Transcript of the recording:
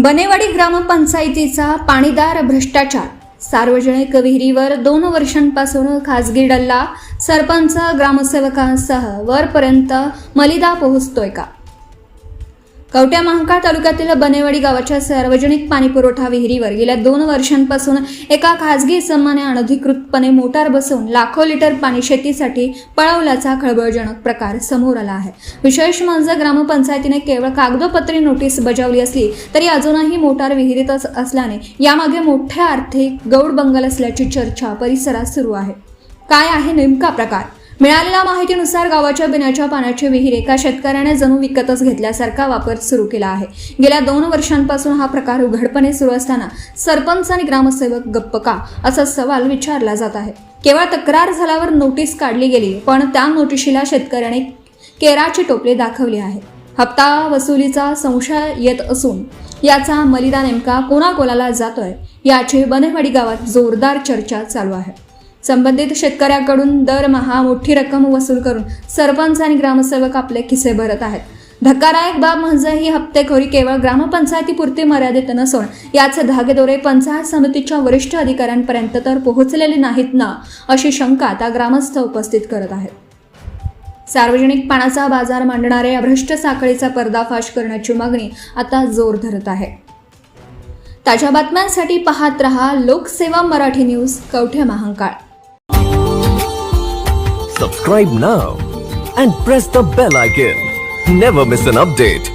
बनेवाडी ग्रामपंचायतीचा पाणीदार भ्रष्टाचार, सार्वजनिक विहिरीवर 2 वर्षांपासून खासगी डल्ला, सरपंच ग्रामसेवकांसह वरपर्यंत मलिदा पोहोचतोय का? कवठ्या महांकाळ तालुक्यातील बनेवाडी गावाच्या सार्वजनिक पाणीपुरवठा विहिरीवर गेल्या 2 वर्षांपासून एका खासगी इसमाने अनधिकृतपणे मोटार बसवून लाखो लिटर पाणी शेतीसाठी पळवल्याचा खळबळजनक प्रकार समोर आला आहे। विशेष म्हणजे ग्रामपंचायतीने केवळ कागदोपत्री नोटीस बजावली असली तरी अजूनही मोटार विहिरीतच असल्याने यामागे मोठे आर्थिक गौडबंगाल असल्याची चर्चा परिसरात सुरू आहे। काय आहे नेमका प्रकार? मिळालेल्या माहितीनुसार गावाच्या पिण्याच्या पाण्याची विहीर एका शेतकऱ्याने जणू विकतच घेतल्यासारखा वापर सुरू केला आहे। गेल्या 2 वर्षांपासून हा प्रकार उघडपणे सुरू असताना सरपंच आणि ग्रामसेवक गप्प का, असा सवाल विचारला जात आहे। केवळ तक्रार झाल्यावर नोटीस काढली गेली, पण त्या नोटिशीला शेतकऱ्याने केराची टोपले दाखवली आहे। हप्ता वसुलीचा संशय येत असून याचा मलिदा नेमका कोणाकोणाला जातोय याची बनेवाडी गावात जोरदार चर्चा चालू आहे। संबंधित शेतकऱ्याकडून दरमहा मोठी रक्कम वसूल करून सरपंच आणि ग्रामसेवक आपले खिसे भरत आहेत। धक्कादायक बाब म्हणजे ही हप्तेखोरी केवळ ग्रामपंचायतीपुरती मर्यादित नसून याचे धागेदोरे पंचायत समितीच्या वरिष्ठ अधिकाऱ्यांपर्यंत तर पोहोचलेले नाहीत ना, अशी शंका आता ग्रामस्थ उपस्थित करत आहेत। सार्वजनिक पाण्याचा बाजार मांडणाऱ्या भ्रष्ट साखळीचा पर्दाफाश करण्याची मागणी आता जोर धरत आहे। ताज्या बातम्यांसाठी पाहत रहा लोकसेवा Marathi news Kavathe Mahankal. Subscribe now and press the bell icon. Never miss an update.